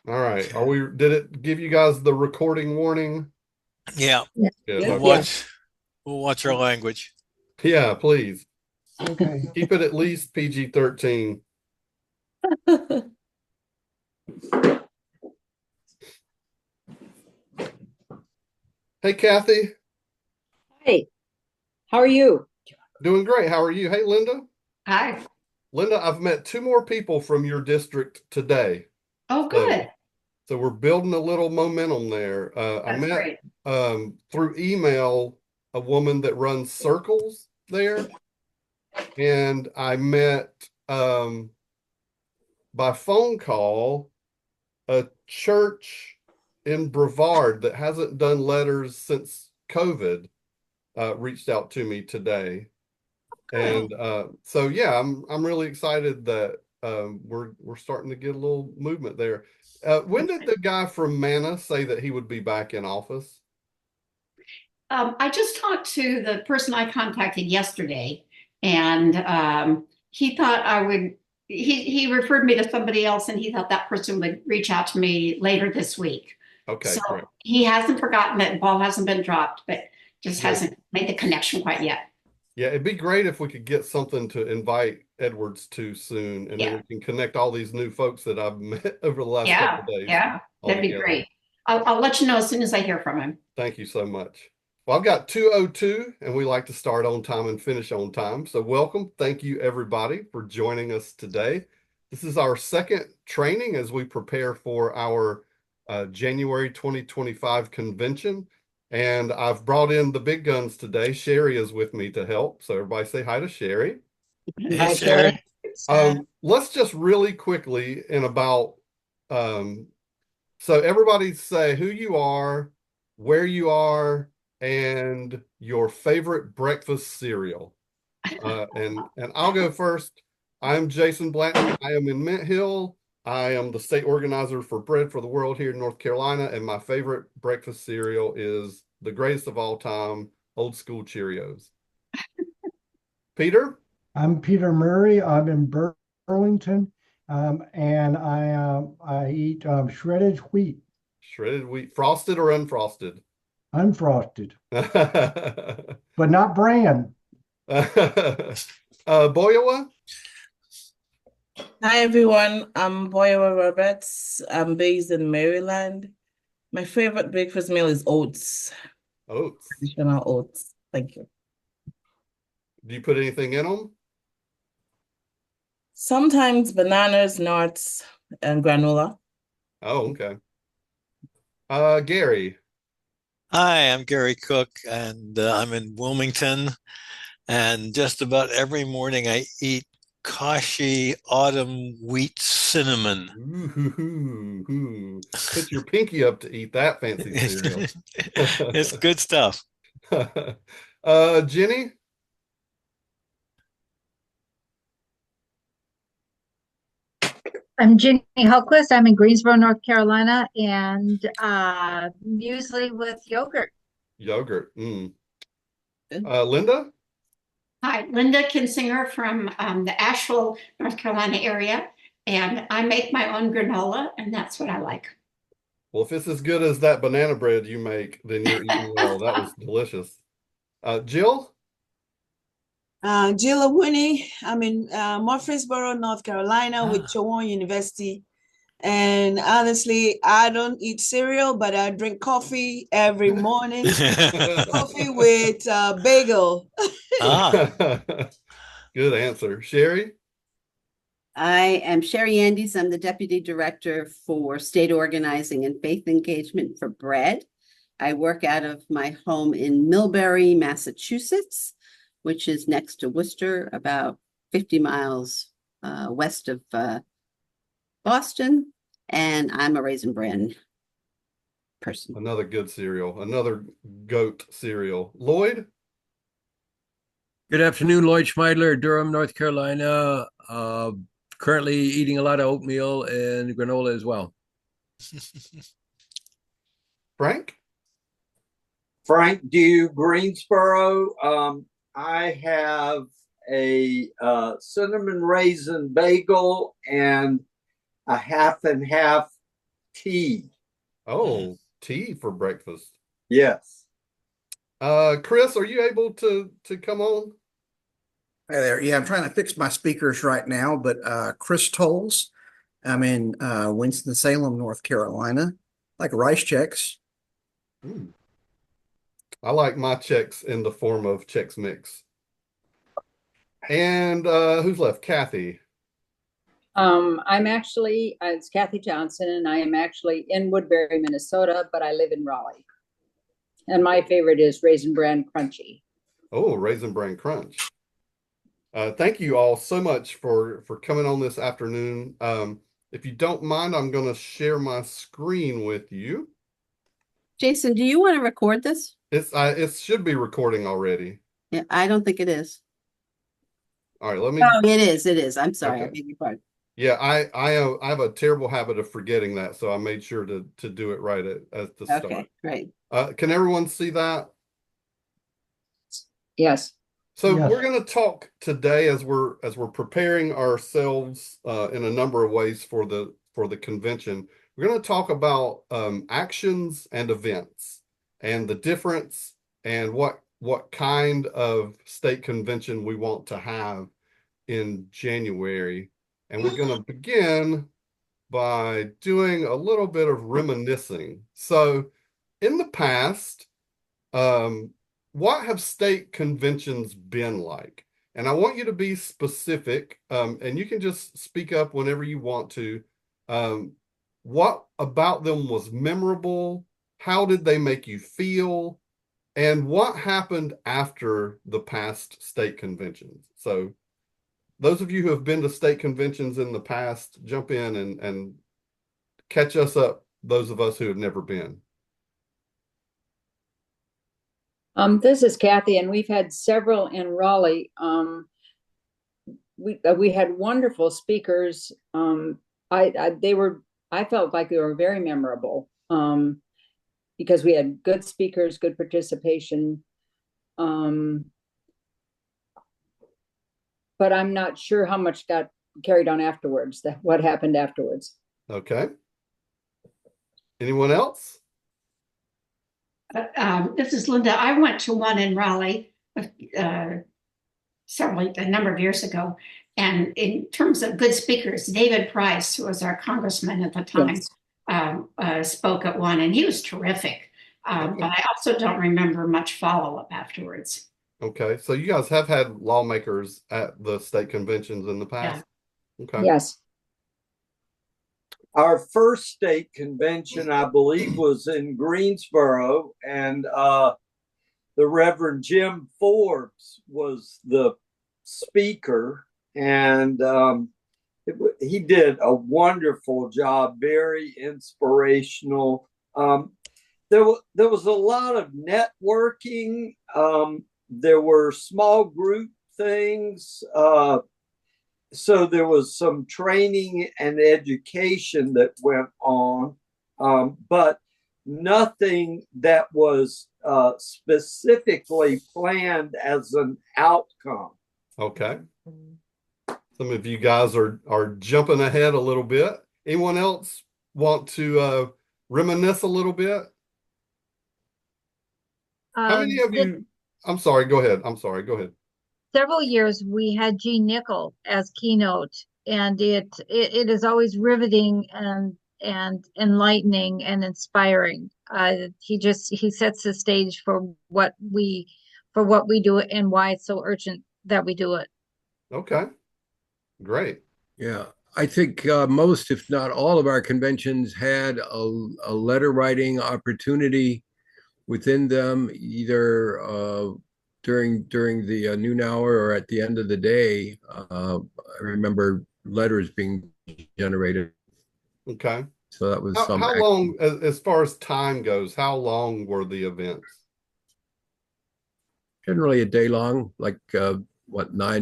All right. Did it give you guys the recording warning? Yeah, Yeah. Good. we'll Yeah. Okay. Yeah. watch. We'll watch our language. Yeah, please. Okay. Keep it at least PG-13. Hey, Kathy. Hey, how are you? Doing great. How are you? Hey, Linda. Hi. Linda, I've met two more people from your district today. Oh, So, good. so we're building a little momentum there. I That's met great. through email a woman that runs circles there, and I met by phone call a church in Brevard that hasn't done letters since COVID reached out to me today. Good. And so yeah, I'm really excited that we're starting to get a little movement there. When did the guy from Mana say that he would be back in office? I just talked to the person I contacted yesterday, and he thought I would. He referred me to somebody else, and he thought that person would reach out to me later this week. Okay, So great. he hasn't forgotten that ball hasn't been dropped, but just Good. hasn't made the connection quite yet. Yeah, it'd be great if we could get something to invite Edwards to soon, and then Yeah, we can connect all these new folks that I've met over the last couple yeah, of days yeah. all That'd be together. great. I'll let you know as soon as I hear from him. Thank you so much. Well, I've got 2:02, and we like to start on time and finish on time. So welcome. Thank you, everybody, for joining us today. This is our second training as we prepare for our January 2025 convention. And I've brought in the big guns today. Sherry is with me to help. So everybody say hi to Sherry. Hey, Hi, Sherry. Sherry. Let's just really quickly in about um, so everybody say who you are, where you are, and your favorite breakfast cereal. And I'll go first. I'm Jason Blanton. I am in Mint Hill. I am the state organizer for Bread for the World here in North Carolina, and my favorite breakfast cereal is the greatest of all time, Old School Cheerios. Peter? I'm Peter Murray. I'm in Burlington, and I eat shredded wheat, Shredded wheat, frosted or unfrosted? unfrosted, but not bran. Boyawa? Hi everyone, I'm Boyawa Roberts. I'm based in Maryland. My favorite breakfast meal is oats, Oats. traditional oats. Thank you. Do you put anything in them? Sometimes bananas, nuts, and granola. Oh, okay. Gary. Hi, I'm Gary Cook, and I'm in Wilmington. And just about every morning, I eat Kashi autumn wheat cinnamon. Ooh, put your pinky up to eat that fancy cereal. It's good stuff. Jenny? I'm Ginny Hellquist. I'm in Greensboro, North Carolina, and muesli with yogurt. Yogurt. Linda? Hi, Linda Kinsinger from the Asheville, North Carolina area, and I make my own granola, and that's what I like. Well, if it's as good as that banana bread you make, then you're eating well. That was delicious. Jill? Jill Winnie. I'm in Murfreesboro, North Carolina with Chowan University. And honestly, I don't eat cereal, but I drink coffee every morning. Coffee with bagel. Good answer. Sherry? I am Sherry Andes. I'm the Deputy Director for State Organizing and Faith Engagement for Bread. I work out of my home in Millbury, Massachusetts, which is next to Worcester, about 50 miles west of Boston. And I'm a Raisin Bran person. Another good cereal. Another goat cereal. Lloyd? Good afternoon, Lloyd Schmeidler, Durham, North Carolina. Currently eating a lot of oatmeal and granola as well. Frank? Frank Dew, Greensboro. I have a cinnamon raisin bagel and a half and half tea. Oh, tea for breakfast. Yes. Chris, are you able to come on? Hi there. Yeah, I'm trying to fix my speakers right now, but Chris Tolles. I'm in Winston-Salem, North Carolina. Like rice checks. I like my checks in the form of Chex Mix. And who's left? Kathy. I'm actually, it's Kathy Johnson, and I am actually in Woodbury, Minnesota, but I live in Raleigh. And my favorite is Raisin Bran Crunchy. Oh, Raisin Bran Crunch. Thank you all so much for coming on this afternoon. If you don't mind, I'm going to share my screen with you. Jason, do you want to record this? It should be recording already. Yeah, I don't think it is. All right, let me. Oh, it is. It is. I'm sorry. I Okay. beg your pardon. Yeah, I have a terrible habit of forgetting that, so I made sure to do it right at the start. Okay, great. Can everyone see that? Yes. So Yes. we're going to talk today as we're preparing ourselves in a number of ways for the convention. We're going to talk about actions and events and the difference and what kind of state convention we want to have in January. And we're going to begin by doing a little bit of reminiscing. So in the past, what have state conventions been like? And I want you to be specific, and you can just speak up whenever you want to. What about them was memorable? How did they make you feel? And what happened after the past state conventions? So those of you who have been to state conventions in the past, jump in and catch us up, those of us who have never been. This is Kathy, and we've had several in Raleigh. We had wonderful speakers. I felt like they were very memorable because we had good speakers, good participation. But I'm not sure how much got carried on afterwards, what happened afterwards. Okay. Anyone else? This is Linda. I went to one in Raleigh a number of years ago. And in terms of good speakers, David Price, who was our congressman at the time, yes, spoke at one, and he was terrific. But I also don't remember much follow-up afterwards. Okay, so you guys have had lawmakers at the state conventions in the past? Yeah. Okay. Yes. Our first state convention, I believe, was in Greensboro, and the Reverend Jim Forbes was the speaker, and he did a wonderful job, very inspirational. There was a lot of networking. There were small group things. So there was some training and education that went on, but nothing that was specifically planned as an outcome. Okay. Some of you guys are jumping ahead a little bit. Anyone else want to reminisce a little bit? How many of you? I'm sorry, go ahead. I'm sorry, go ahead. Several years we had Gene Nickel as keynote, and it is always riveting and enlightening and inspiring. He sets the stage for what we do and why it's so urgent that we do it. Okay, great. Yeah, I think most, if not all, of our conventions had a letter writing opportunity within them, either during the noon hour or at the end of the day. I remember letters being generated. Okay. So that was how long, as far as time goes, how long were the events? Generally a day long, like 9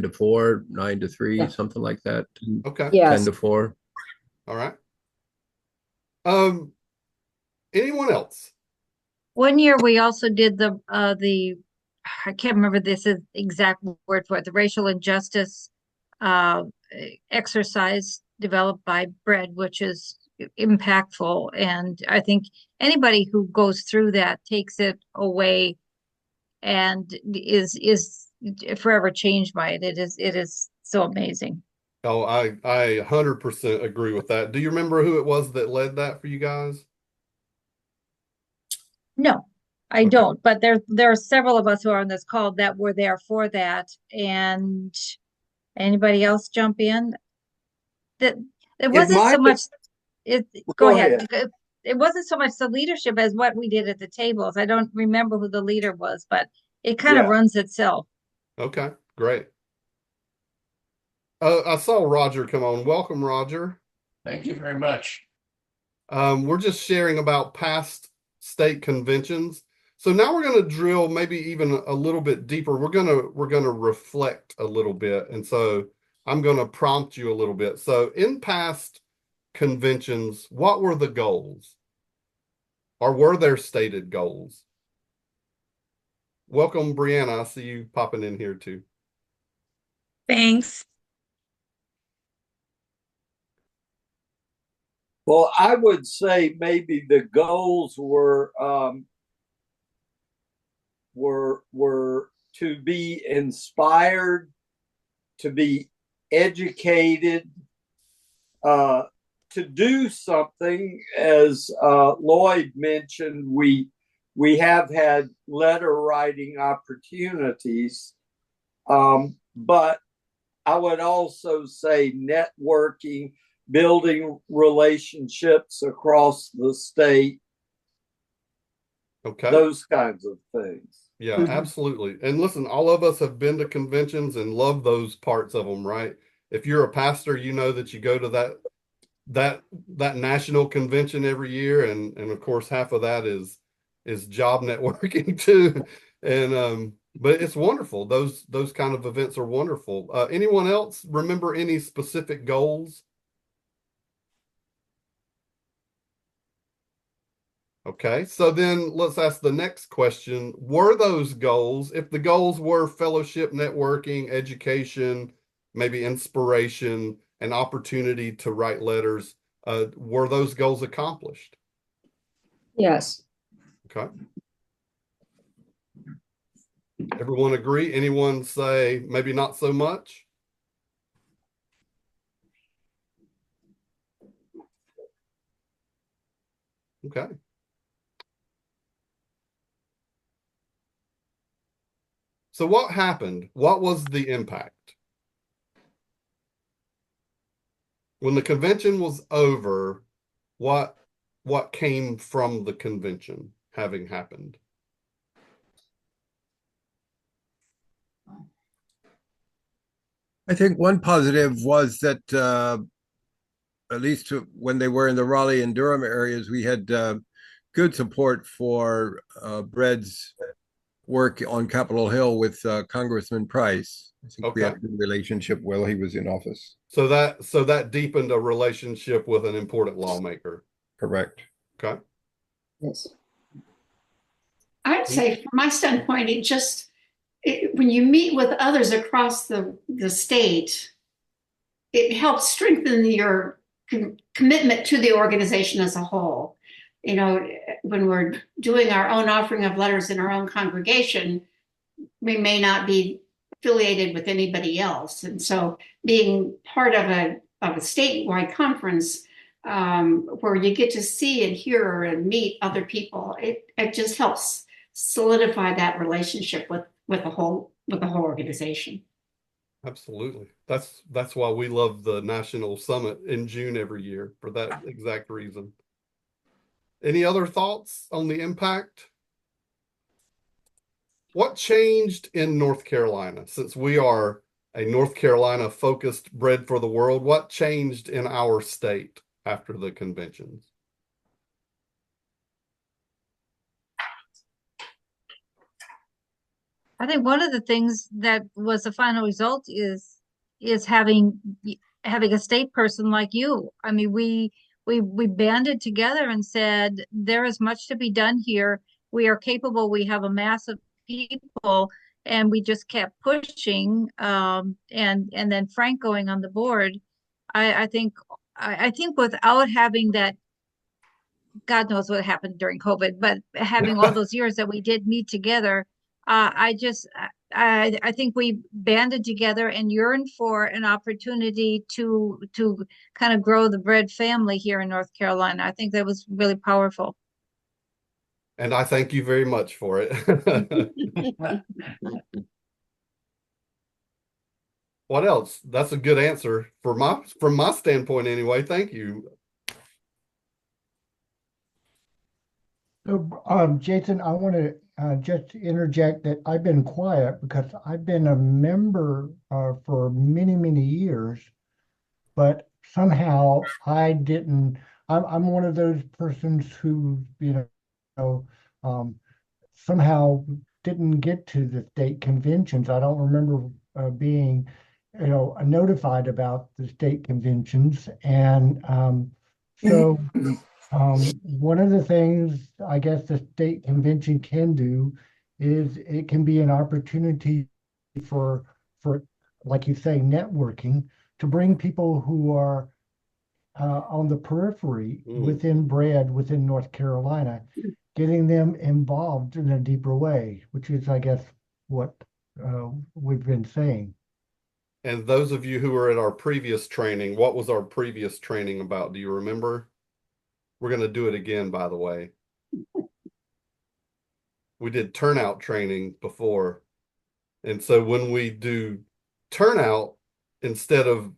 to 4, 9 to 3, yeah, something like that. Okay. Yes. 10 to 4. All right. Anyone else? One year we also did the I can't remember this exact word for it, the racial injustice exercise developed by BREAD, which is impactful. And I think anybody who goes through that takes it away and is forever changed by it. It is so amazing. Oh, I 100% agree with that. Do you remember who it was that led that for you guys? No, I Okay. don't, but there are several of us who are on this call that were there for that. And anybody else jump in? That it wasn't so might much it Go go ahead. ahead. It wasn't so much the leadership as what we did at the tables. I don't remember who the leader was, but it kind of Yeah. runs itself. Okay, great. I saw Roger come on. Welcome, Roger. Thank you very much. We're just sharing about past state conventions. So now we're going to drill maybe even a little bit deeper. We're going to reflect a little bit. And so I'm going to prompt you a little bit. So in past conventions, what were the goals? Or were there stated goals? Welcome, Brianna. I see you popping in here too. Thanks. Well, I would say maybe the goals were to be inspired, to be educated, to do something. As Lloyd mentioned, we have had letter writing opportunities, but I would also say networking, building relationships across the state. Okay. Those kinds of things. Yeah, absolutely. And listen, all of us have been to conventions and love those parts of them, right? If you're a pastor, you know that you go to that national convention every year, and of course half of that is job networking too. And but it's wonderful. Those kind of events are wonderful. Anyone else remember any specific goals? Okay, so then let's ask the next question. Were those goals, if the goals were fellowship, networking, education, maybe inspiration, an opportunity to write letters, were those goals accomplished? Yes. Okay. Everyone agree? Anyone say maybe not so much? Okay. So what happened? What was the impact? When the convention was over, what came from the convention having happened? I think one positive was that at least when they were in the Raleigh and Durham areas, we had good support for Bread's work on Capitol Hill with Congressman Price. I think we had a good relationship while he was in office. So that deepened a relationship with an important lawmaker. Correct. Okay. Yes. I'd say from my standpoint, when you meet with others across the state, it helps strengthen your commitment to the organization as a whole. You know, when we're doing our own offering of letters in our own congregation, we may not be affiliated with anybody else. And so being part of a statewide conference where you get to see and hear and meet other people, it just helps solidify that relationship with the whole organization. Absolutely. That's why we love the National Summit in June every year, for that exact reason. Any other thoughts on the impact? What changed in North Carolina? Since we are a North Carolina focused Bread for the World, what changed in our state after the conventions? I think one of the things that was the final result is having a state person like you. I mean, we banded together and said there is much to be done here. We are capable. We have a mass of people, and we just kept pushing. And then Frank going on the board. I think I think without having that, God knows what happened during COVID, but having all those years that we did meet together, I think we banded together and yearned for an opportunity to kind of grow the Bread family here in North Carolina. I think that was really powerful. And I thank you very much for it. What else? That's a good answer from my standpoint anyway. Thank you. So, Jason, I want to just interject that I've been quiet because I've been a member for many, many years, but somehow I didn't. I'm one of those persons who, somehow didn't get to the state conventions. I don't remember being, notified about the state conventions, and so. One of the things I guess the state convention can do is it can be an opportunity for like you say, networking to bring people who are on the periphery within within North Carolina, getting them involved in a deeper way, which is, I guess, what we've been saying. And those of you who were at our previous training, what was our previous training about? Do you remember? We're going to do it again, by the way. We did turnout training before. And so when we do turnout, instead of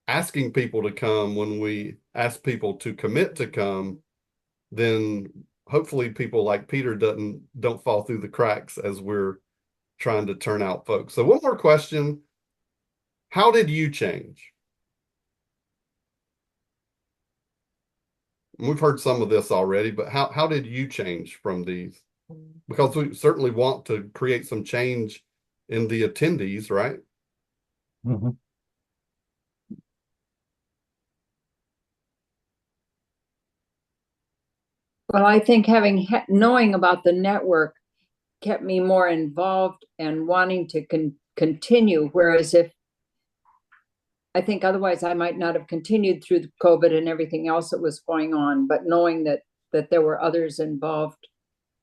asking people to come, when we ask people to commit to come, then hopefully people like Peter don't fall through the cracks as we're trying to turn out folks. So one more question. How did you change? We've heard some of this already, but how did you change from these? Because we certainly want to create some change in the attendees, right? Mm-hmm. Well, I think knowing about the network kept me more involved and wanting to continue. Whereas I think otherwise I might not have continued through the COVID and everything else that was going on, but knowing that there were others involved,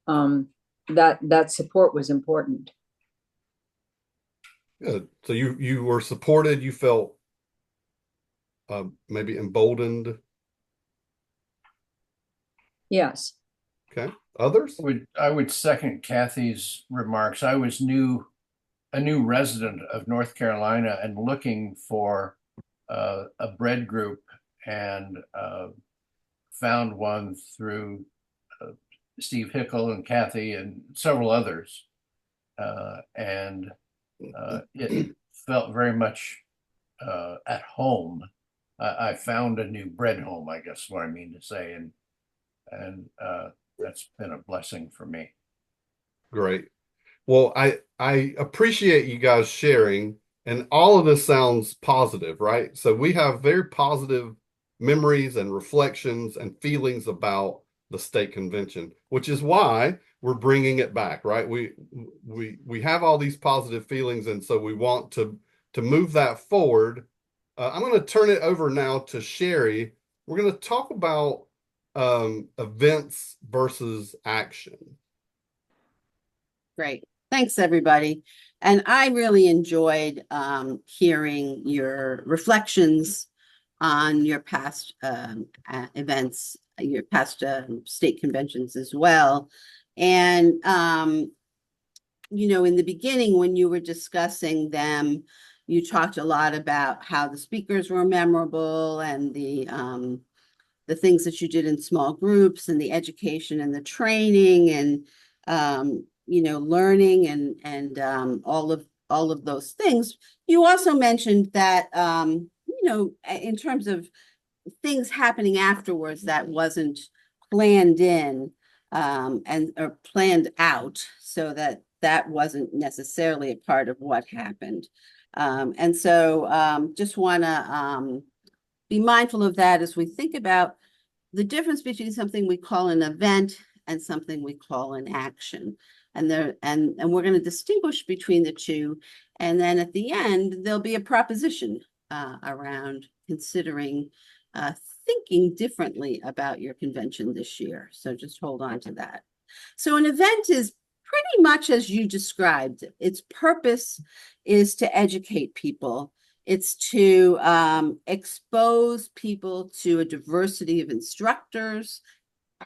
that support was important. Good. So you were supported, you felt maybe emboldened. Yes. Okay. Others? I would second Kathy's remarks. I was a new resident of North Carolina and looking for a bread group, and found one through Steve Hickel and Kathy and several others. And it felt very much at home. I found a new bread home, I guess is what I mean to say. And that's been a blessing for me. Great. Well, I appreciate you guys sharing, and all of this sounds positive, right? So we have very positive memories and reflections and feelings about the state convention, which is why we're bringing it back, right? We have all these positive feelings, and so we want to move that forward. I'm going to turn it over now to Sherry. We're going to talk about events versus action. Great. Thanks, everybody. And I really enjoyed hearing your reflections on your past events, your past state conventions as well. And, in the beginning, when you were discussing them, you talked a lot about how the speakers were memorable and the things that you did in small groups and the education and the training and learning and all of those things. You also mentioned that in terms of things happening afterwards that wasn't planned in or planned out, so that wasn't necessarily a part of what happened. And so just want to be mindful of that as we think about the difference between something we call an event and something we call an action. And we're going to distinguish between the two. And then at the end, there'll be a proposition around considering thinking differently about your convention this year. So just hold on to that. So an event is pretty much as you described. Its purpose is to educate people. It's to expose people to a diversity of instructors,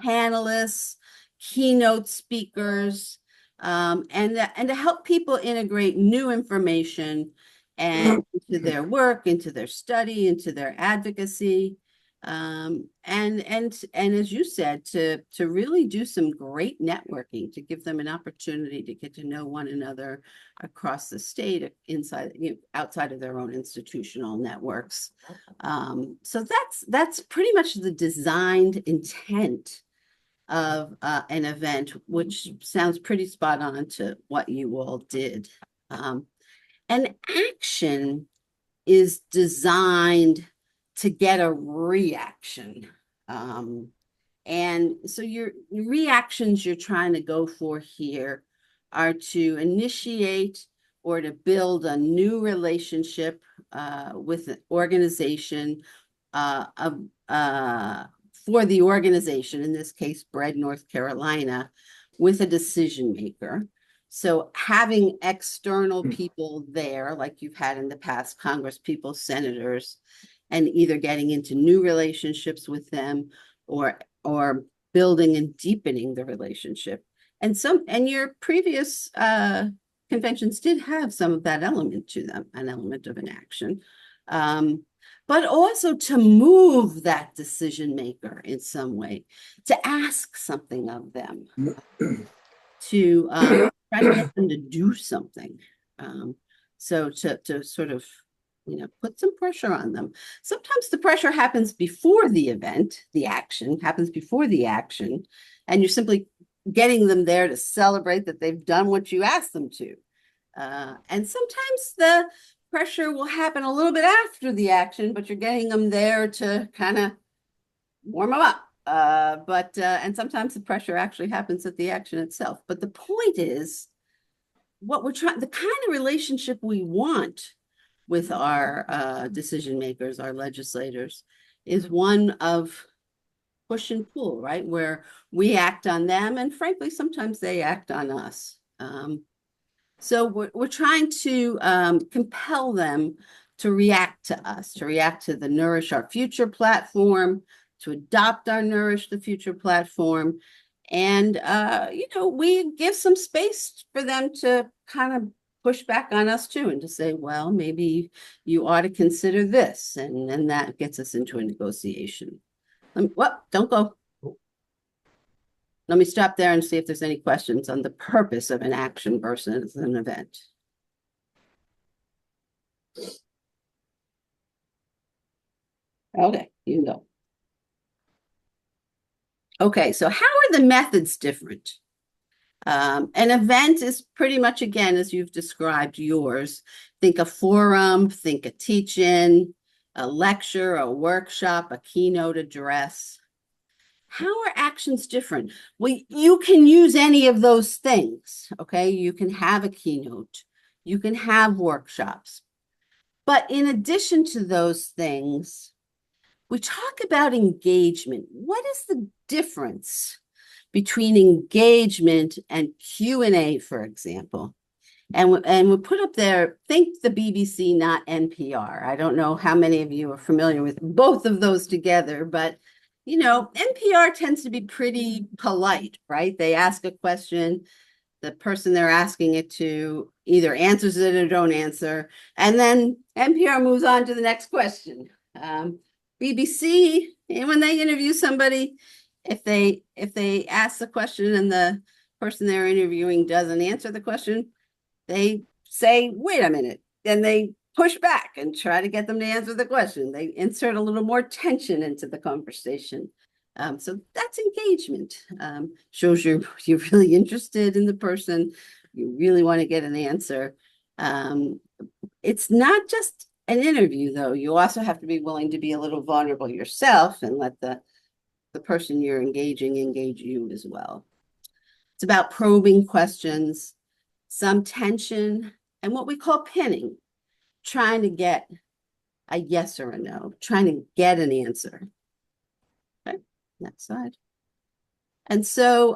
panelists, keynote speakers, and to help people integrate new information and into their work, into their study, into their advocacy. And as you said, to really do some great networking, to give them an opportunity to get to know one another across the state, inside, outside of their own institutional networks. So that's pretty much the designed intent of an event, which sounds pretty spot on to what you all did. An action is designed to get a reaction. And so your reactions you're trying to go for here are to initiate or to build a new relationship with an organization for the organization, in this case, Bread North Carolina, with a decision maker. So having external people there, like you've had in the past, Congress people, senators, and either getting into new relationships with them or building and deepening the relationship. And your previous conventions did have some of that element to them, an element of an action. But also to move that decision maker in some way, to ask something of them, to try to get them to do something. So to sort of, put some pressure on them. Sometimes the pressure happens before the event, the action happens before the action, and you're simply getting them there to celebrate that they've done what you asked them to. And sometimes the pressure will happen a little bit after the action, but you're getting them there to kind of warm them up. And sometimes the pressure actually happens at the action itself. But the point is, what we're trying, the kind of relationship we want with our decision makers, our legislators, is one of push and pull, right? Where we act on them, and frankly, sometimes they act on us. So we're trying to compel them to react to us, to react to the Nourish Our Future platform, to adopt our Nourish the Future platform. And, we give some space for them to kind of push back on us too, and to say, well, maybe you ought to consider this. And that gets us into a negotiation. Don't go. Let me stop there and see if there's any questions on the purpose of an action versus an event. Okay, you can go. Okay, so how are the methods different? An event is pretty much, again, as you've described yours. Think a forum, think a teach-in, a lecture, a workshop, a keynote address. How are actions different? Well, you can use any of those things, okay? You can have a keynote, you can have workshops. But in addition to those things, we talk about engagement. What is the difference between engagement and Q&A, for example? And we put up there, think the BBC, not NPR. I don't know how many of you are familiar with both of those together, but NPR tends to be pretty polite, right? They ask a question, the person they're asking it to either answers it or don't answer, and then NPR moves on to the next question. BBC, and when they interview somebody, if they ask the question and the person they're interviewing doesn't answer the question, they say, wait a minute, then they push back and try to get them to answer the question. They insert a little more tension into the conversation. So that's engagement. Shows you're really interested in the person. You really want to get an answer. It's not just an interview, though. You also have to be willing to be a little vulnerable yourself and let the person you're engaging engage you as well. It's about probing questions, some tension, and what we call pinning, trying to get a yes or a no, trying to get an answer. Okay, next slide. And so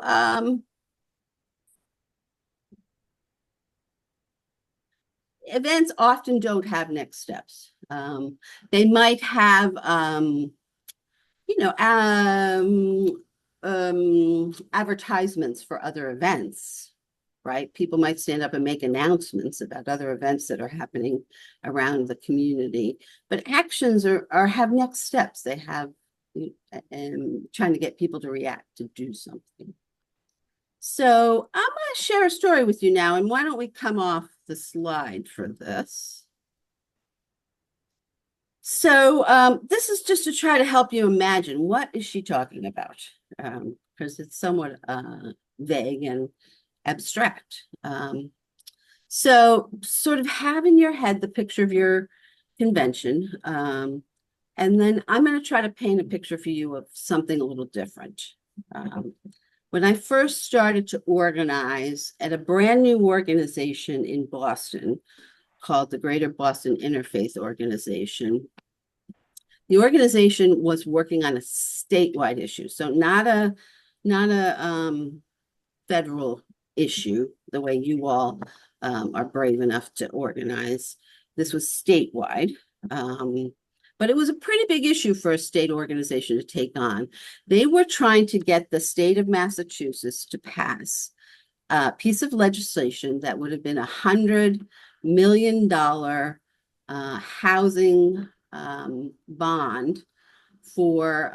events often don't have next steps. They might have advertisements for other events, right? People might stand up and make announcements about other events that are happening around the community, but actions have next steps. They have trying to get people to react, to do something. So I'm going to share a story with you now, and why don't we come off the slide for this? So this is just to try to help you imagine, what is she talking about? Because it's somewhat vague and abstract. So sort of have in your head the picture of your convention. And then I'm going to try to paint a picture for you of something a little different. When I first started to organize at a brand new organization in Boston called the Greater Boston Interfaith Organization, the organization was working on a statewide issue, so not a federal issue the way you all are brave enough to organize. This was statewide. But it was a pretty big issue for a state organization to take on. They were trying to get the state of Massachusetts to pass a piece of legislation that would have been $100 million housing bond for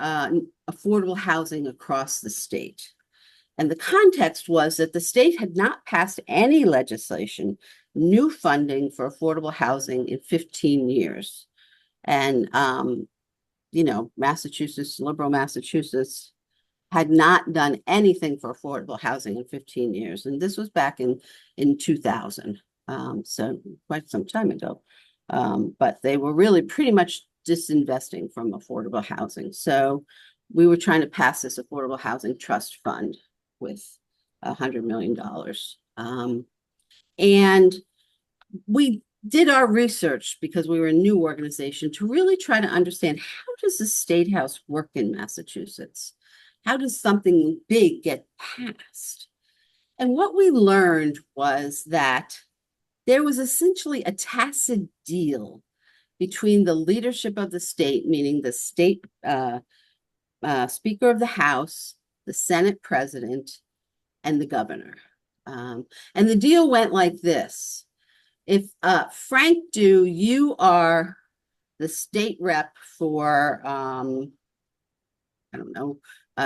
affordable housing across the state. And the context was that the state had not passed any legislation, new funding for affordable housing in 15 years. And, Massachusetts, liberal Massachusetts, had not done anything for affordable housing in 15 years. And this was back in 2000, so quite some time ago. But they were really pretty much disinvesting from affordable housing. So we were trying to pass this affordable housing trust fund with $100 million. And we did our research, because we were a new organization, to really try to understand, how does the State House work in Massachusetts? How does something big get passed? And what we learned was that there was essentially a tacit deal between the leadership of the state, meaning the state Speaker of the House, the Senate President, and the governor. And the deal went like this. If Frank Dew, you are the state rep for,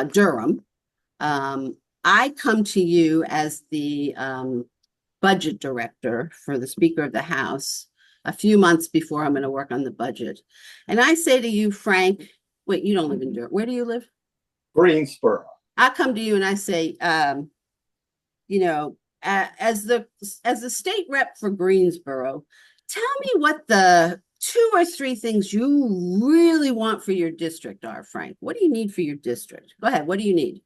Durham, I come to you as the budget director for the Speaker of the House a few months before I'm going to work on the budget. And I say to you, Frank, wait, you don't live in Durham. Where do you live? Greensboro. I come to you and I say, as the state rep for Greensboro, tell me what the 2 or 3 things you really want for your district are, Frank. What do you need for your district? Go ahead. What do you need?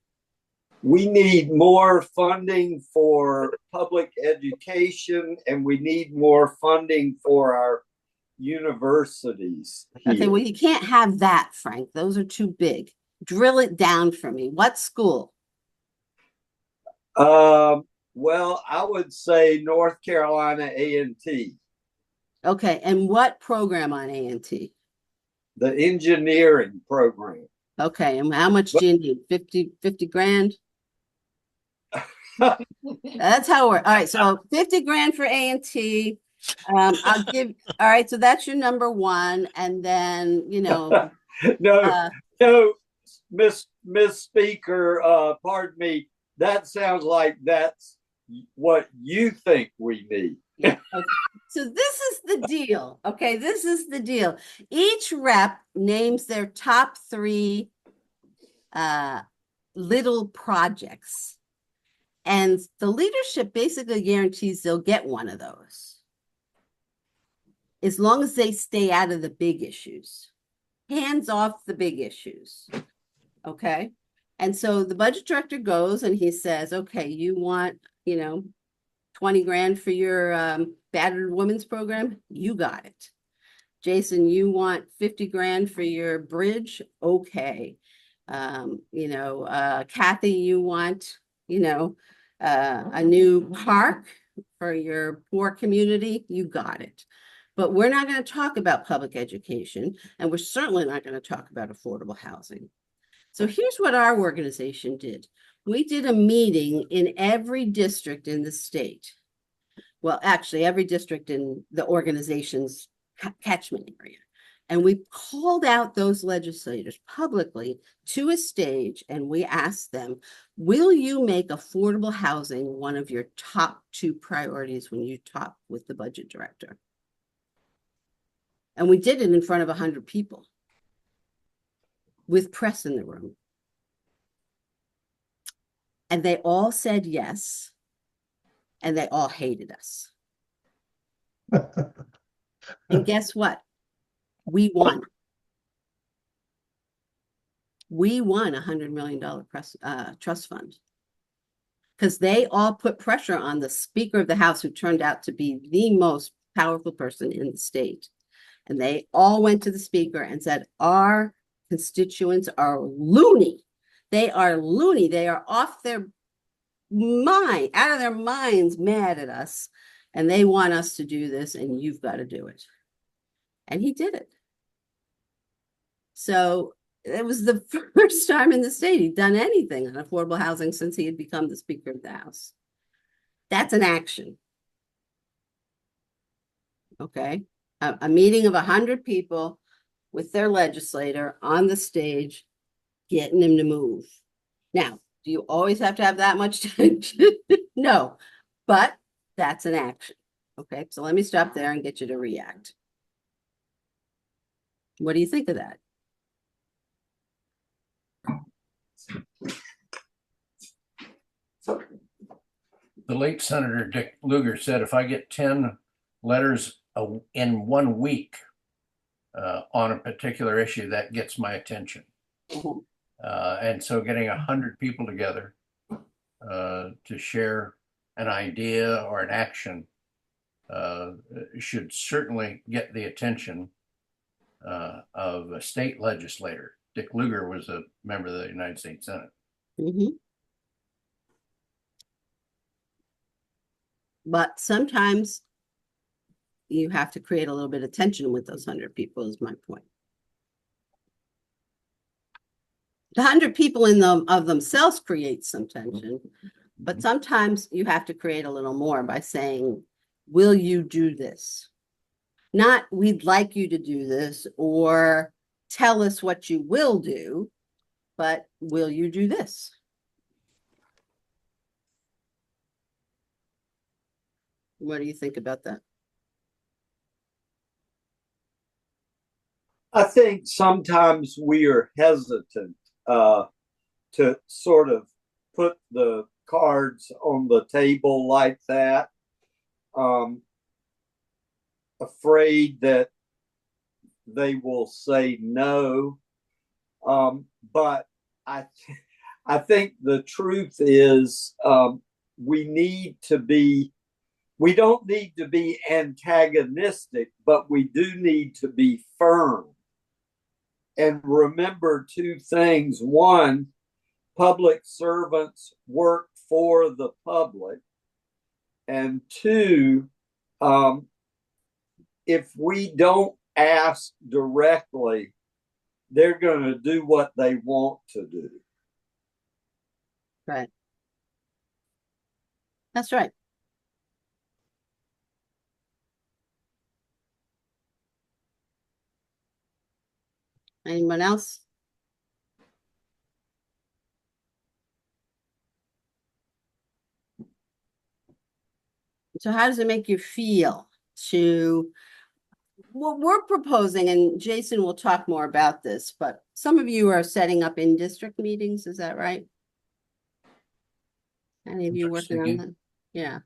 We need more funding for public education, and we need more funding for our universities here. Okay, well, you can't have that, Frank. Those are too big. Drill it down for me. What school? Well, I would say North Carolina A&T. Okay, and what program on A&T? The engineering program. Okay, and how much do you need? 50 grand? That's how it works. All right, so 50 grand for A&T. I'll give, all right, so that's your number one. And then, No, Miss Speaker, pardon me. That sounds like that's what you think we need. Yeah, okay. So this is the deal. Okay, this is the deal. Each rep names their top 3 little projects. And the leadership basically guarantees they'll get one of those, as long as they stay out of the big issues. Hands off the big issues. Okay. And so the budget director goes and he says, okay, you want, 20 grand for your battered women's program? You got it. Jason, you want 50 grand for your bridge? Okay. Kathy, you want, a new park for your poor community? You got it. But we're not going to talk about public education, and we're certainly not going to talk about affordable housing. So here's what our organization did. We did a meeting in every district in the state. Well, actually, every district in the organization's catchment area. And we called out those legislators publicly to a stage, and we asked them, will you make affordable housing one of your top 2 priorities when you talk with the budget director? And we did it in front of 100 people with press in the room. And they all said yes, and they all hated us. And guess what? We won. We won $100 million trust fund because they all put pressure on the Speaker of the House, who turned out to be the most powerful person in the state. And they all went to the Speaker and said, our constituents are loony. They are loony. They are off their mind, out of their minds, mad at us. And they want us to do this, and you've got to do it. And he did it. So it was the first time in the state he'd done anything on affordable housing since he had become the Speaker of the House. That's an action. Okay. A meeting of 100 people with their legislator on the stage, getting him to move. Now, do you always have to have that much tension? No, but that's an action. Okay, so let me stop there and get you to react. What do you think of that? The late Senator Dick Lugar said, if I get 10 letters in 1 week on a particular issue, that gets my attention. And so getting 100 people together to share an idea or an action should certainly get the attention of a state legislator. Dick Lugar was a member of the United States Senate. But sometimes you have to create a little bit of tension with those 100 people, is my point. The 100 people in them of themselves create some tension, but sometimes you have to create a little more by saying, will you do this? Not, we'd like you to do this, or tell us what you will do, but will you do this? What do you think about that? I think sometimes we are hesitant to sort of put the cards on the table like that, afraid that they will say no. But I think the truth is we don't need to be antagonistic, but we do need to be firm. And remember 2 things. One, public servants work for the public. And 2, if we don't ask directly, they're going to do what they want to do. Right. That's right. Anyone else? So how does it make you feel to what we're proposing, and Jason will talk more about this, but some of you are setting up in district meetings, is that right? Any of you working on that? Yeah.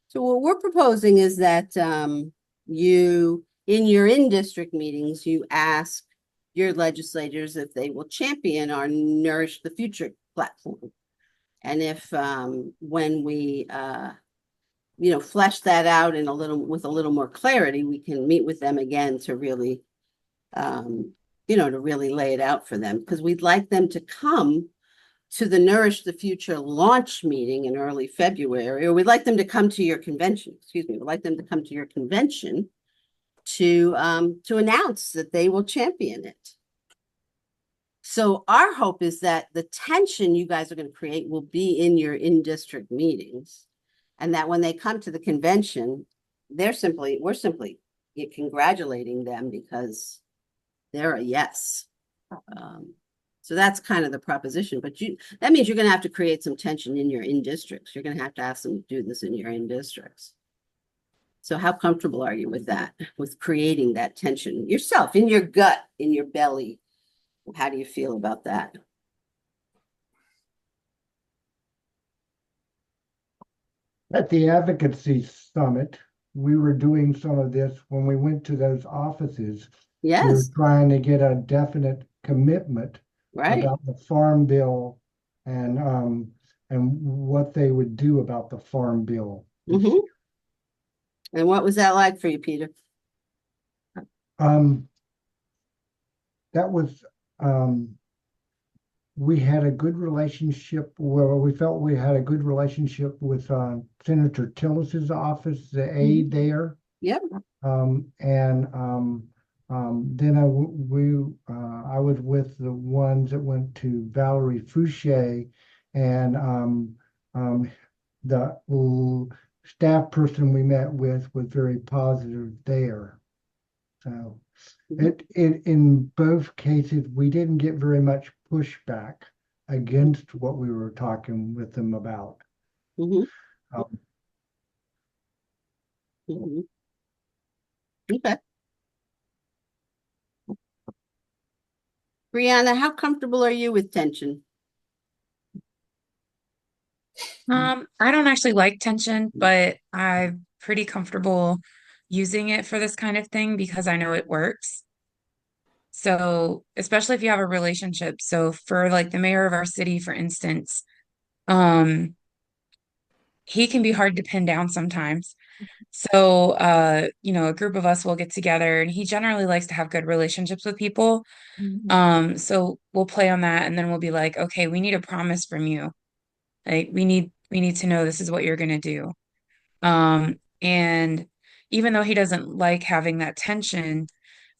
So what we're proposing is that you, in your in-district meetings, you ask your legislators if they will champion our Nourish the Future platform. And if when we flesh that out with a little more clarity, we can meet with them again to really to really lay it out for them, because we'd like them to come to the Nourish the Future launch meeting in early February, or we'd like them to come to your convention, we'd like them to come to your convention to announce that they will champion it. So our hope is that the tension you guys are going to create will be in your in-district meetings, and that when they come to the convention, we're simply congratulating them because they're a yes. So that's kind of the proposition, but that means you're going to have to create some tension in your in-districts. You're going to have to ask them to do this in your in-districts. So how comfortable are you with that, with creating that tension yourself, in your gut, in your belly? How do you feel about that? At the advocacy summit, we were doing some of this when we went to those offices. Yes. We were trying to get a definite commitment about the Farm Bill and what they would do about the Farm Bill. Mm-hmm. And what was that like for you, Peter? That was we had a good relationship. Well, we felt we had a good relationship with Senator Tillis's office, the aide there. Yep. Then I was with the ones that went to Valerie Fouché, and the staff person we met with was very positive there. So in both cases, we didn't get very much pushback against what we were talking with them about. Okay. Brianna, how comfortable are you with tension? I don't actually like tension, but I'm pretty comfortable using it for this kind of thing because I know it works. So, especially if you have a relationship. So for like the mayor of our city, for instance, he can be hard to pin down sometimes. So, a group of us will get together and he generally likes to have good relationships with people. So we'll play on that and then we'll be like, okay, we need a promise from you. Like we need to know this is what you're going to do. And even though he doesn't like having that tension,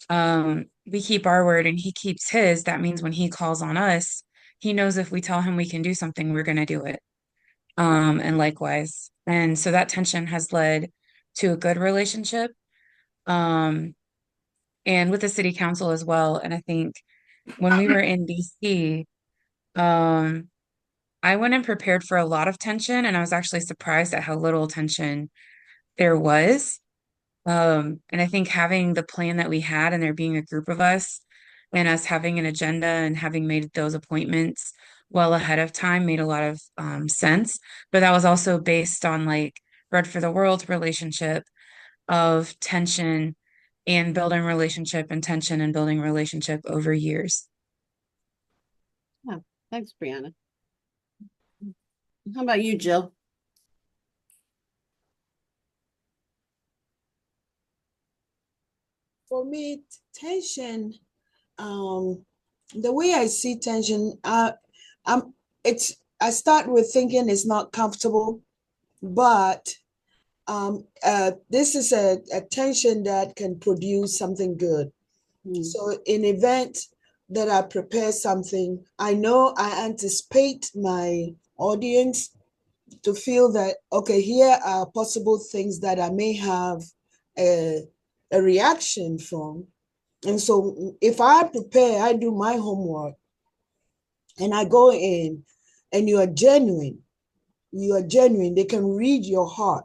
we keep our word and he keeps his. That means when he calls on us, he knows if we tell him we can do something, we're going to do it. And likewise. And so that tension has led to a good relationship. And with the city council as well. And I think when we were in DC, I went in prepared for a lot of tension, and I was actually surprised at how little tension there was. And I think having the plan that we had and there being a group of us and us having an agenda and having made those appointments well ahead of time made a lot of sense. But that was also based on like Bread for the World relationship of tension and building relationship and tension and building relationship over years. Yeah, thanks, Brianna. How about you, Jill? For me, tension, the way I see tension, I start with thinking it's not comfortable, but this is a tension that can produce something good. So in event that I prepare something, I know I anticipate my audience to feel that, okay, here are possible things that I may have a reaction from. And so if I prepare, I do my homework and I go in and you are genuine, they can read your heart,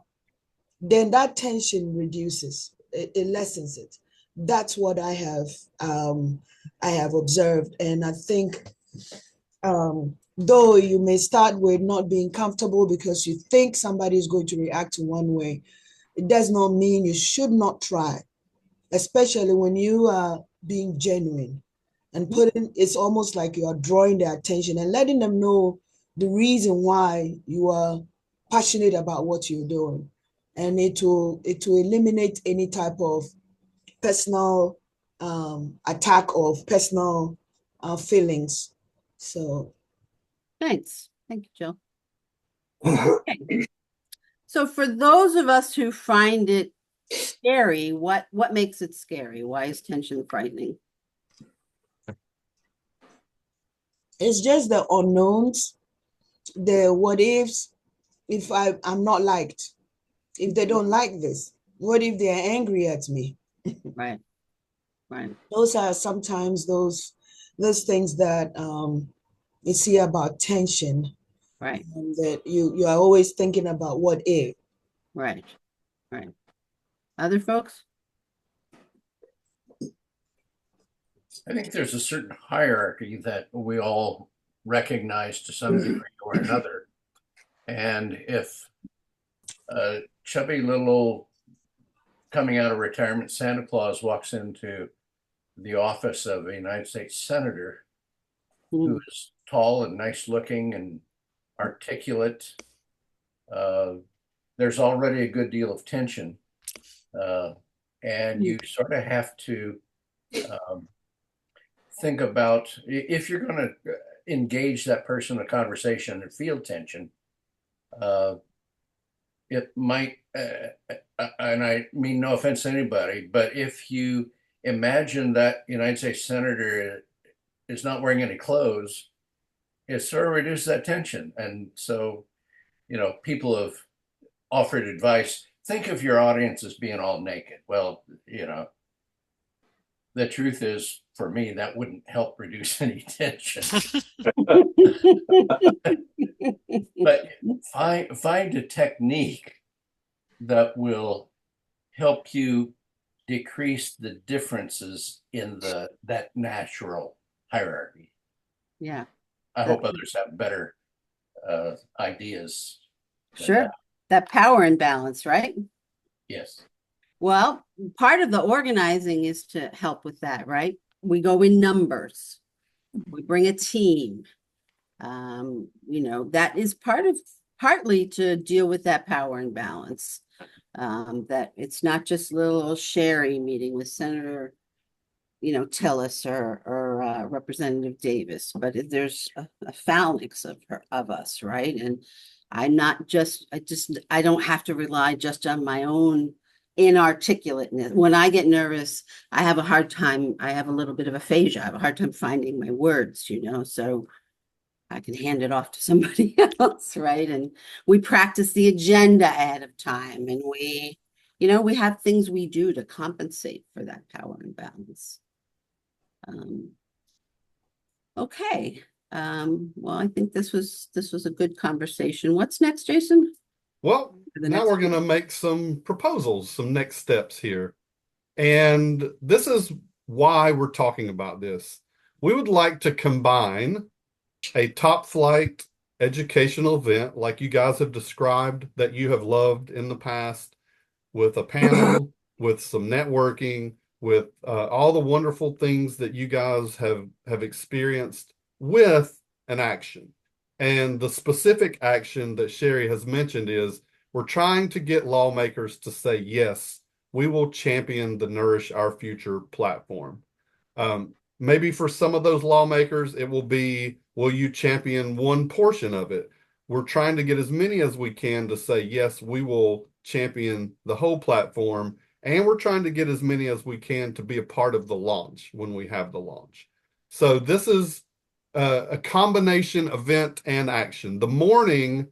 then that tension reduces, it lessens it. That's what I have observed. And I think though you may start with not being comfortable because you think somebody is going to react to one way, it does not mean you should not try, especially when you are being genuine and it's almost like you are drawing their attention and letting them know the reason why you are passionate about what you're doing. And it will eliminate any type of personal attack of personal feelings. So Thanks. Thank you, Jill. Okay. So for those of us who find it scary, what makes it scary? Why is tension frightening? it's just the unknowns, the what ifs. If I'm not liked, if they don't like this, what if they're angry at me? Right. Right. Those are sometimes those things that you see about tension. Right. That you are always thinking about what if. Right. Right. Other folks? I think there's a certain hierarchy that we all recognize to some degree or another. And if a chubby little old coming out of retirement Santa Claus walks into the office of a United States Senator who is tall and nice looking and articulate, there's already a good deal of tension. And you sort of have to think about if you're going to engage that person in a conversation and feel tension, it might, and I mean no offense to anybody, but if you imagine that United States Senator is not wearing any clothes, it sort of reduces that tension. And so, people have offered advice. Think of your audience as being all naked. Well, the truth is, for me, that wouldn't help reduce any tension. But find a technique that will help you decrease the differences in that natural hierarchy. Yeah. I hope others have better ideas. Sure. That power imbalance, right? Yes. Well, part of the organizing is to help with that, right? We go in numbers. We bring a team. That is partly to deal with that power imbalance. That it's not just little Sherry meeting with Senator, Tillis or Representative Davis, but there's a phalanx of us, right? And I don't have to rely just on my own inarticulateness. When I get nervous, I have a hard time. I have a little bit of aphasia. I have a hard time finding my words, so I can hand it off to somebody else, right? And we practice the agenda ahead of time, and we have things we do to compensate for that power imbalance. Okay. Well, I think this was a good conversation. What's next, Jason? Well, now we're going to make some proposals, some next steps here. And this is why we're talking about this. We would like to combine a top flight educational event like you guys have described that you have loved in the past, with a panel, with some networking, with all the wonderful things that you guys have experienced, with an action. And the specific action that Sherry has mentioned is we're trying to get lawmakers to say, yes, we will champion the Nourish Our Future platform. Maybe for some of those lawmakers, it will be, will you champion one portion of it? We're trying to get as many as we can to say, yes, we will champion the whole platform. And we're trying to get as many as we can to be a part of the launch when we have the launch. So this is a combination event and action. The morning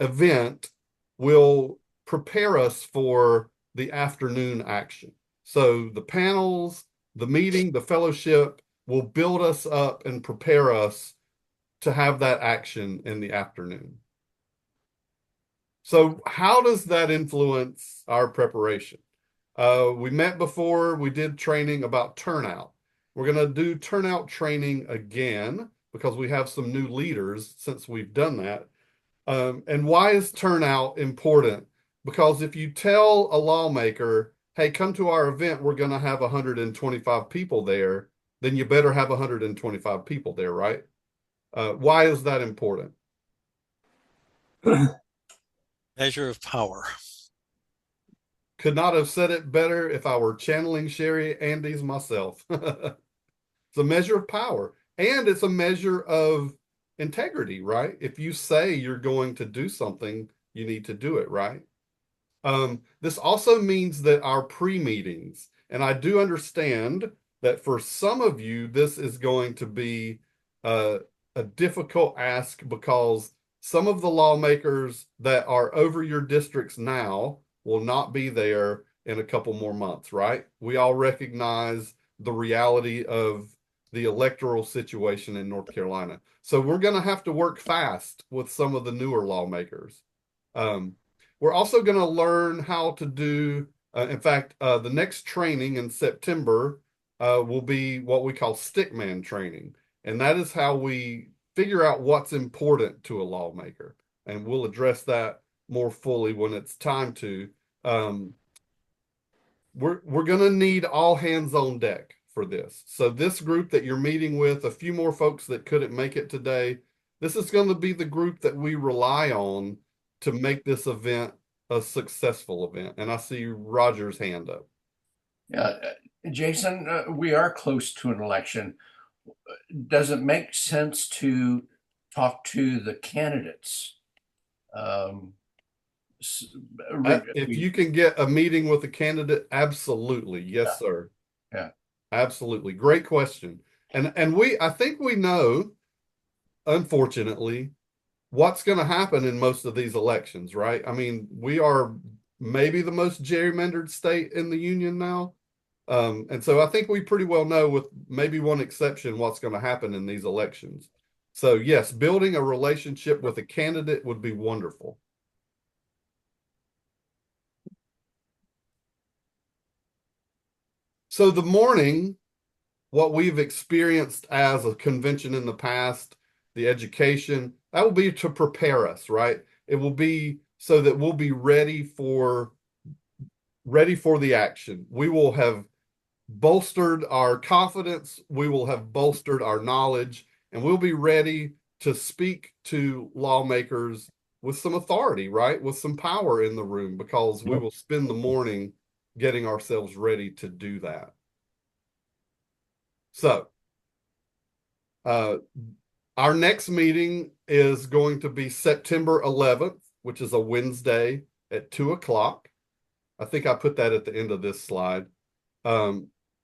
event will prepare us for the afternoon action. So the panels, the meeting, the fellowship will build us up and prepare us to have that action in the afternoon. So how does that influence our preparation? We met before, we did training about turnout. We're going to do turnout training again because we have some new leaders since we've done that. And why is turnout important? Because if you tell a lawmaker, hey, come to our event, we're going to have 125 people there, then you better have 125 people there, right? Why is that important? Measure of power. could not have said it better if I were channeling Sherry Andes myself. It's a measure of power, and it's a measure of integrity, right? If you say you're going to do something, you need to do it, right? This also means that our pre-meetings, and I do understand that for some of you, this is going to be a difficult ask because some of the lawmakers that are over your districts now will not be there in a couple more months, right? We all recognize the reality of the electoral situation in North Carolina. So we're going to have to work fast with some of the newer lawmakers. We're also going to learn how to do, in fact, the next training in September will be what we call stickman training. And that is how we figure out what's important to a lawmaker. And we'll address that more fully when it's time to. We're going to need all hands on deck for this. So this group that you're meeting with, a few more folks that couldn't make it today, this is going to be the group that we rely on to make this event a successful event. And I see Roger's hand up. Yeah, Jason, we are close to an election. Does it make sense to talk to the candidates? If you can get a meeting with a candidate, absolutely. Yes, sir. Yeah. Absolutely. Great question. And I think we know, unfortunately, what's going to happen in most of these elections, right? I mean, we are maybe the most gerrymandered state in the union now. And so I think we pretty well know, with maybe one exception, what's going to happen in these elections. So yes, building a relationship with a candidate would be wonderful. So the morning, what we've experienced as a convention in the past, the education, that will be to prepare us, right? It will be so that we'll be ready for the action. We will have bolstered our confidence. We will have bolstered our knowledge, and we'll be ready to speak to lawmakers with some authority, right? With some power in the room, because we will spend the morning getting ourselves ready to do that. So, our next meeting is going to be September 11th, which is a Wednesday at 2:00. I think I put that at the end of this slide.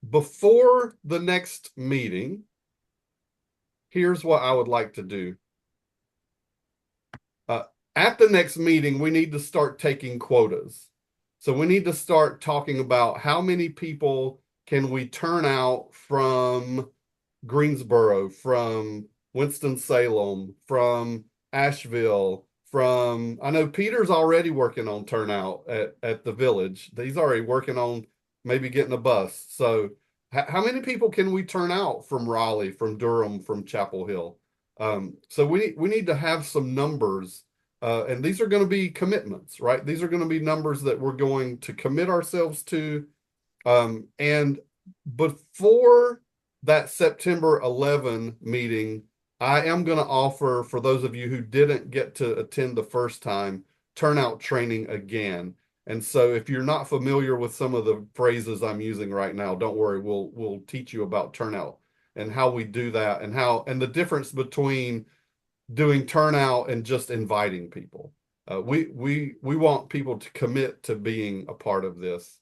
Before the next meeting, here's what I would like to do. At the next meeting, we need to start taking quotas. So we need to start talking about how many people can we turn out from Greensboro, from Winston-Salem, from Asheville, I know Peter's already working on turnout at the village. He's already working on maybe getting a bus. So how many people can we turn out from Raleigh, from Durham, from Chapel Hill? So we need to have some numbers. And these are going to be commitments, right? These are going to be numbers that we're going to commit ourselves to. And before that September 11 meeting, I am going to offer, for those of you who didn't get to attend the first time, turnout training again. And so if you're not familiar with some of the phrases I'm using right now, don't worry, we'll teach you about turnout and how we do that, and the difference between doing turnout and just inviting people. We want people to commit to being a part of this.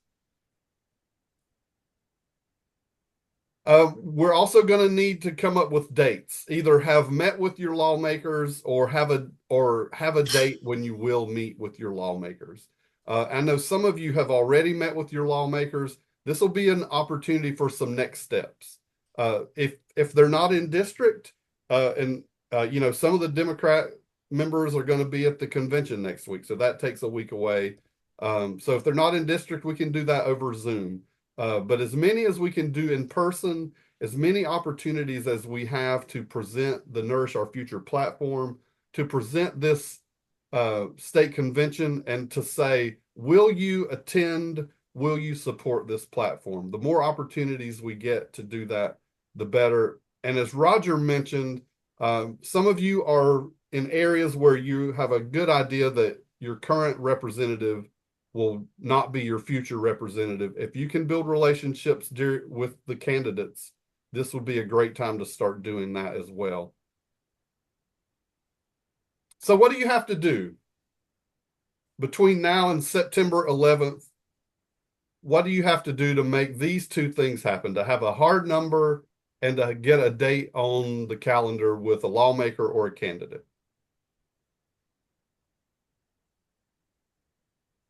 We're also going to need to come up with dates. Either have met with your lawmakers or have a date when you will meet with your lawmakers. I know some of you have already met with your lawmakers. This will be an opportunity for some next steps. If they're not in district, some of the Democrat members are going to be at the convention next week, so that takes a week away. So if they're not in district, we can do that over Zoom. But as many as we can do in person, as many opportunities as we have to present the Nourish Our Future platform, to present this state convention, and to say, will you attend? Will you support this platform? The more opportunities we get to do that, the better. And as Roger mentioned, some of you are in areas where you have a good idea that your current representative will not be your future representative. If you can build relationships with the candidates, this would be a great time to start doing that as well. So what do you have to do between now and September 11th? What do you have to do to make these two things happen? To have a hard number and to get a date on the calendar with a lawmaker or a candidate?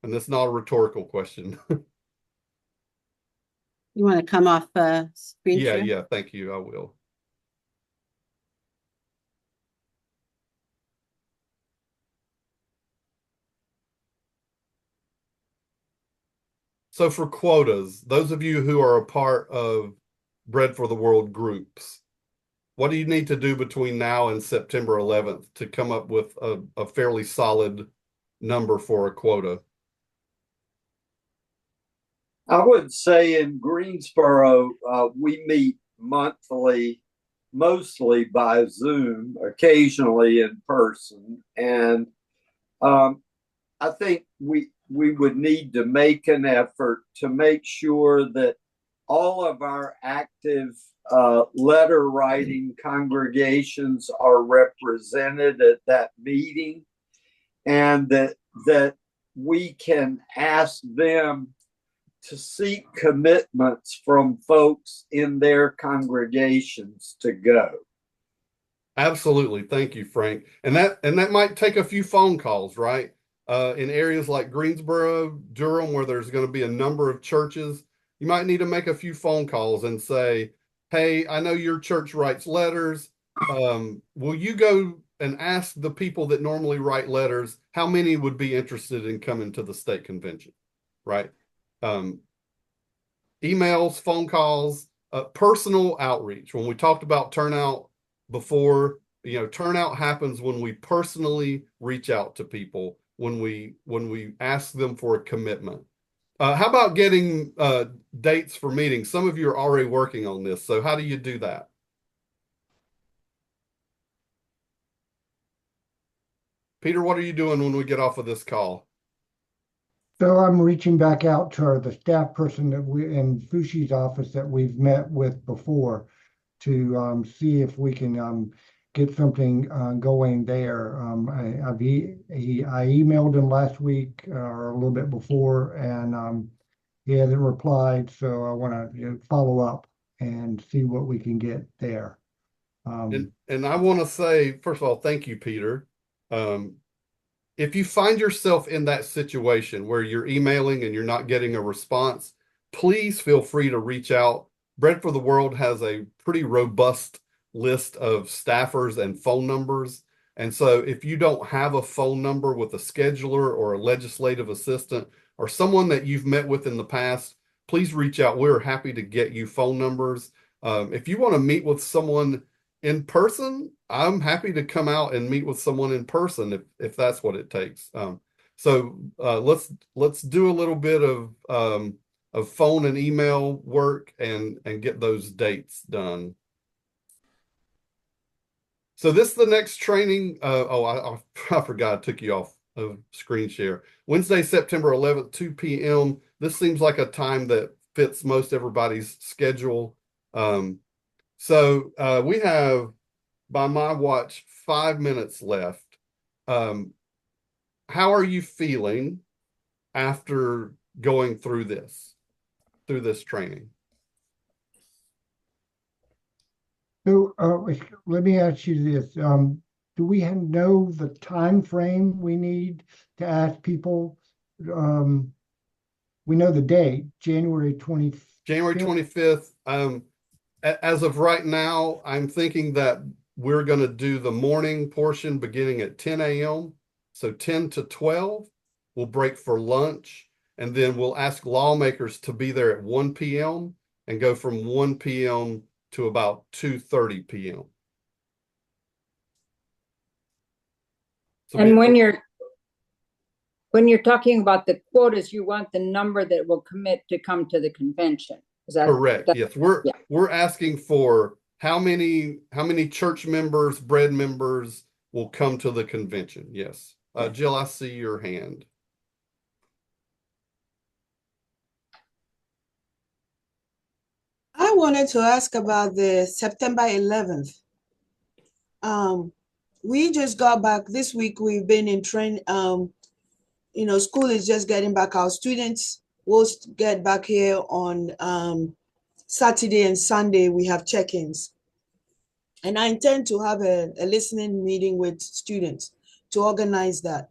And that's not a rhetorical question. You want to come off screen share? Yeah, thank you. I will. So for quotas, those of you who are a part of Bread for the World groups, what do you need to do between now and September 11th to come up with a fairly solid number for a quota? I would say in Greensboro, we meet monthly, mostly by Zoom, occasionally in person. And I think we would need to make an effort to make sure that all of our active letter writing congregations are represented at that meeting, and that we can ask them to seek commitments from folks in their congregations to go. Absolutely. Thank you, Frank. And that might take a few phone calls, right? In areas like Greensboro, Durham, where there's going to be a number of churches, you might need to make a few phone calls and say, hey, I know your church writes letters. Will you go and ask the people that normally write letters, how many would be interested in coming to the state convention, right? Emails, phone calls, personal outreach. When we talked about turnout before, turnout happens when we personally reach out to people, when we ask them for a commitment. How about getting dates for meetings? Some of you are already working on this. So how do you do that? Peter, what are you doing when we get off of this call? So I'm reaching back out to the staff person that we in Fushi's office that we've met with before to see if we can get something going there. I emailed him last week or a little bit before, and he hasn't replied. So I want to follow up and see what we can get there. And I want to say, first of all, thank you, Peter. If you find yourself in that situation where you're emailing and you're not getting a response, please feel free to reach out. Bread for the World has a pretty robust list of staffers and phone numbers. And so if you don't have a phone number with a scheduler or a legislative assistant or someone that you've met with in the past, please reach out. We're happy to get you phone numbers. If you want to meet with someone in person, I'm happy to come out and meet with someone in person if that's what it takes. So let's do a little bit of phone and email work and get those dates done. So this is the next training. I forgot I took you off of screen share. Wednesday, September 11th, 2 p.m. This seems like a time that fits most everybody's schedule. So we have, by my watch, 5 minutes left. How are you feeling after going through this training? So let me ask you this. Do we know the time frame we need to ask people? We know the date, January 25th. January 25th. As of right now, I'm thinking that we're going to do the morning portion beginning at 10 a.m. So 10 to 12, we'll break for lunch, and then we'll ask lawmakers to be there at 1 p.m. and go from 1 p.m. to about 2:30 p.m. So and when you're talking about the quotas, you want the number that will commit to come to the convention. Is that correct? Yes, we're asking for how many church members, Bread members will come to the convention. Yes. Jill, I see your hand. wanted to ask about the September 11th. We just got back this week. We've been in train. School is just getting back. Our students will get back here on Saturday and Sunday. We have check-ins. And I intend to have a listening meeting with students to organize that.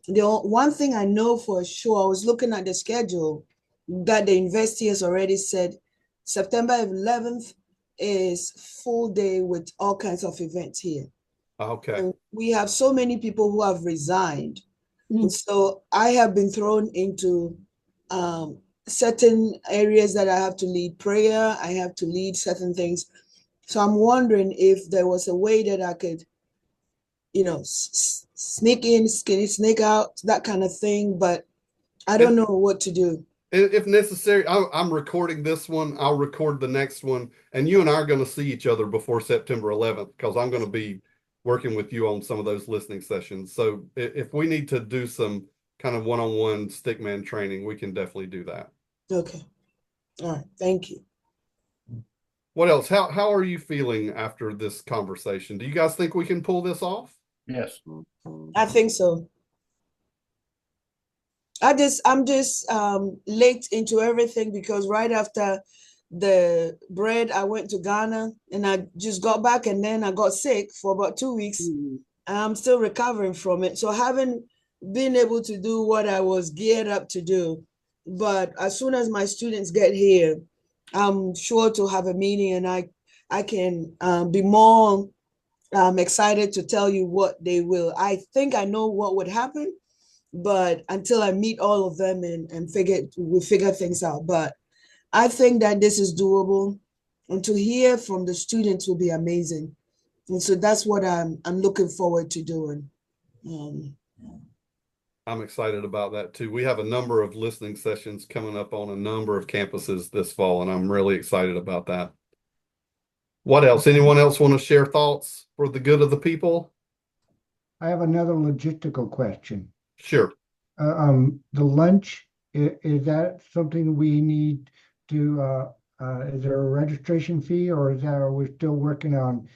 The one thing I know for sure, I was looking at the schedule that the university has already said September 11th is full day with all kinds of events here. Okay. And we have so many people who have resigned. And so I have been thrown into certain areas that I have to lead prayer. I have to lead certain things. So I'm wondering if there was a way that I could, sneak in, sneak out, that kind of thing. But I don't know what to do. If necessary, I'm recording this one. I'll record the next one. And you and I are going to see each other before September 11th, because I'm going to be working with you on some of those listening sessions. So if we need to do some kind of one-on-one stickman training, we can definitely do that. Okay. All right. Thank you. What else? How are you feeling after this conversation? Do you guys think we can pull this off? Yes. I think so. I'm just late into everything because right after the bread, I went to Ghana and I just got back, and then I got sick for about 2 weeks. And I'm still recovering from it. So I haven't been able to do what I was geared up to do. But as soon as my students get here, I'm sure to have a meeting, and I can be more excited to tell you what they will. I think I know what would happen, but until I meet all of them and we figure things out. But I think that this is doable, and to hear from the students will be amazing. And so that's what I'm looking forward to doing. I'm excited about that too. We have a number of listening sessions coming up on a number of campuses this fall, and I'm really excited about that. What else? Anyone else want to share thoughts for the good of the people? I have another logistical question. Sure. The lunch, is that something we need to, is there a registration fee, or are we still working on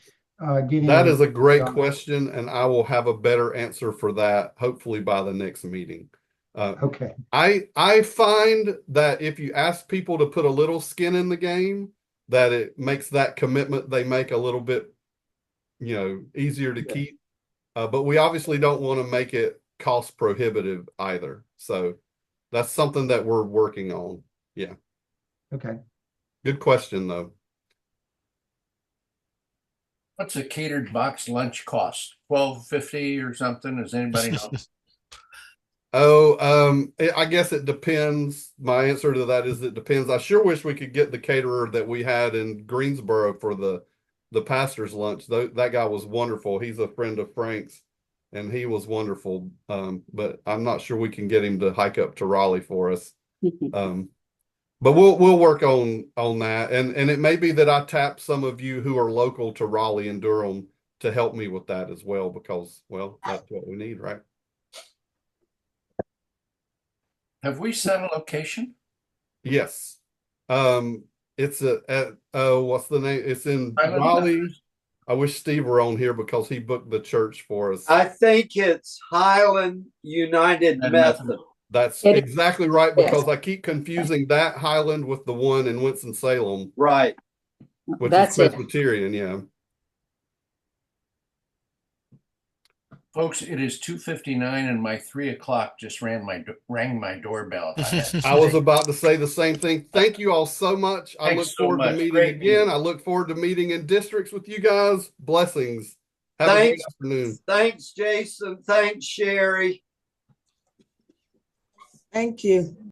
getting? That is a great question, and I will have a better answer for that hopefully by the next meeting. Okay. I find that if you ask people to put a little skin in the game, that it makes that commitment they make a little bit, easier to keep. But we obviously don't want to make it cost prohibitive either. So that's something that we're working on. Yeah. Okay. Good question though. What's a catered box lunch cost? $12.50 or something? Does anybody know? I guess it depends. My answer to that is it depends. I sure wish we could get the caterer that we had in Greensboro for the pastor's lunch. That guy was wonderful. He's a friend of Frank's, and he was wonderful. But I'm not sure we can get him to hike up to Raleigh for us. But we'll work on that. And it may be that I tap some of you who are local to Raleigh and Durham to help me with that as well, because, well, that's what we need, right? Have we set a location? Yes. It's what's the name? It's in Raleigh. I wish Steve were on here because he booked the church for us. I think it's Highland United Methodist. That's exactly right, because I keep confusing that Highland with the one in Winston-Salem. Right. Which is Presbyterian, yeah. Folks, it is 2:59 and my 3 o'clock just rang my doorbell. I was about to say the same thing. Thank you all so much. I look forward to meeting again. I look forward to meeting in districts with you guys. Blessings. Have a good afternoon. Thanks, Jason. Thanks, Sherry. Thank you.